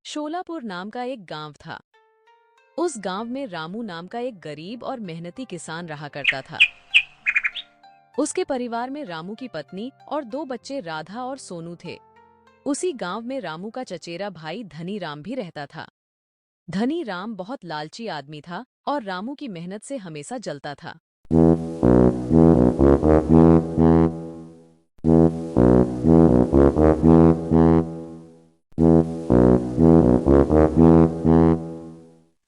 शोलापुर नाम का एक गांव था। उस गांव में रामू नाम का एक गरीब और मेहनती किसान रहा करता था। उसके परिवार में रामू की पत्नी और 2 बच्चे राधा और सोनू थे। उसी गांव में रामू का चचेरा भाई धनी राम भी रहता था। धनी राम बहुत लालची आदमी था और रामू की मेहनत से हमेशा जलता था।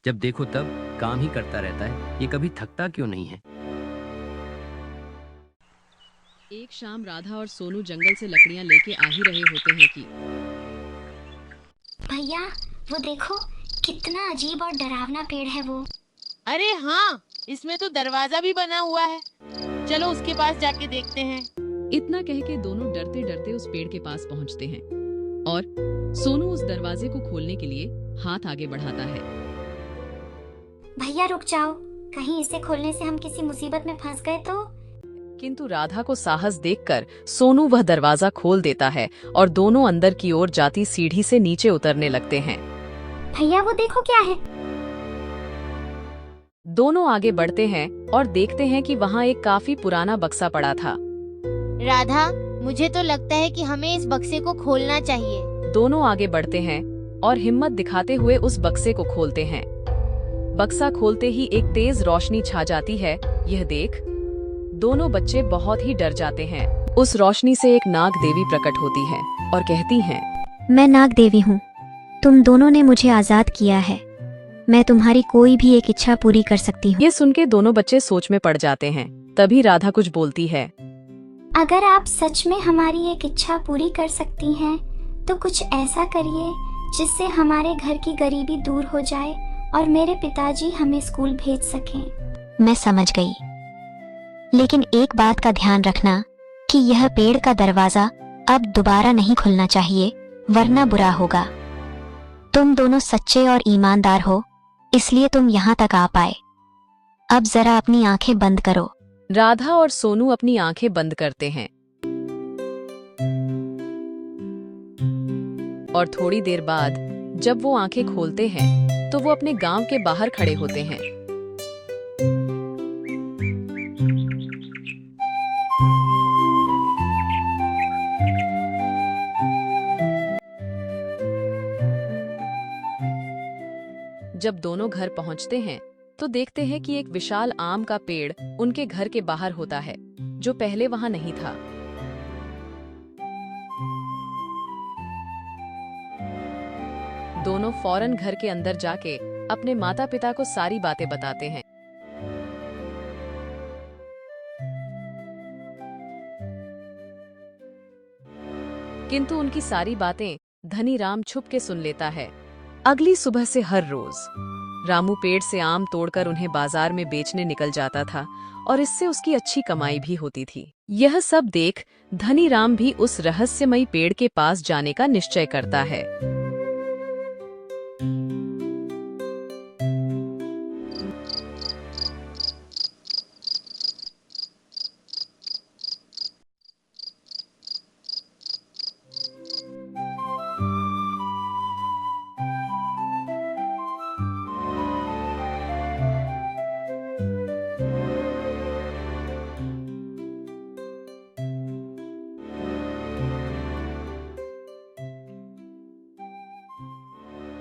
जब देखो तब काम ही करता रहता है, ये कभी थकता क्यों नहीं है। एक शाम राधा और सोनू जंगल से लकड़ियां लेके आ ही रहे होते हैं कि भैया, वो देखो कितना अजीब और डरावना पेड़ है वो। अरे हाँ, इसमें तो दरवाजा भी बना हुआ है। चलो उसके पास जाके देखते हैं। इतना कह के दोनों डरते डरते उस पेड़ के पास पहुंचते हैं और सोनू उस दरवाजे को खोलने के लिए हाथ आगे बढ़ाता है। भैया रुक जाओ, कहीं इसे खोलने से हम किसी मुसीबत में फंस गए तो। किंतु राधा को साहस देखकर सोनू वह दरवाजा खोल देता है और दोनों अंदर की ओर जाती सीढ़ी से नीचे उतरने लगते हैं। भैया वो देखो क्या है। दोनों आगे बढ़ते हैं और देखते हैं कि वहाँ एक काफी पुराना बक्सा पड़ा था। राधा, मुझे तो लगता है कि हमें इस बक्से को खोलना चाहिए। दोनों आगे बढ़ते हैं और हिम्मत दिखाते हुए उस बक्से को खोलते हैं। बक्सा खोलते ही एक तेज रोशनी छा जाती है। यह देख दोनों बच्चे बहुत ही डर जाते हैं। उस रोशनी से एक नाग देवी प्रकट होती है और कहती हैं, मैं नाग देवी हूँ। तुम दोनों ने मुझे आजाद किया है। मैं तुम्हारी कोई भी एक इच्छा पूरी कर सकती हूँ। ये सुन के दोनों बच्चे सोच में पड़ जाते हैं। तभी राधा कुछ बोलती है। अगर आप सच में हमारी एक इच्छा पूरी कर सकती हैं, तो कुछ ऐसा करिए जिससे हमारे घर की गरीबी दूर हो जाए और मेरे पिताजी हमें स्कूल भेज सकें। मैं समझ गई, लेकिन एक बात का ध्यान रखना कि यह पेड़ का दरवाजा अब दोबारा नहीं खुलना चाहिए, वरना बुरा होगा। तुम दोनों सच्चे और ईमानदार हो, इसलिए तुम यहाँ तक आ पाए। अब जरा अपनी आंखें बंद करो। राधा और सोनू अपनी आंखें बंद करते हैं और थोड़ी देर बाद जब वो आंखें खोलते हैं तो वो अपने गांव के बाहर खड़े होते हैं। जब दोनों घर पहुंचते हैं तो देखते हैं कि एक विशाल आम का पेड़ उनके घर के बाहर होता है, जो पहले वहां नहीं था। दोनों फौरन घर के अंदर जाके अपने माता पिता को सारी बातें बताते हैं। किंतु उनकी सारी बातें धनी राम छुप के सुन लेता है। अगली सुबह से हर रोज रामू पेड़ से आम तोड़कर उन्हें बाजार में बेचने निकल जाता था और इससे उसकी अच्छी कमाई भी होती थी। यह सब देख धनी राम भी उस रहस्यमयी पेड़ के पास जाने का निश्चय करता है।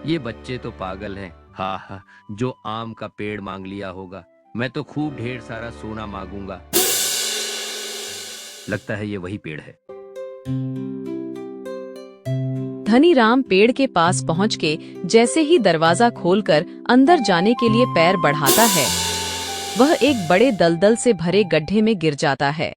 ये बच्चे तो पागल हैं। हाँ हाँ, जो आम का पेड़ मांग लिया होगा, मैं तो खूब ढेर सारा सोना मांगूंगा। लगता है ये वही पेड़ है। धनी राम पेड़ के पास पहुंच के जैसे ही दरवाजा खोलकर अंदर जाने के लिए पैर बढ़ाता है, वह एक बड़े दलदल से भरे गड्ढे में गिर जाता है।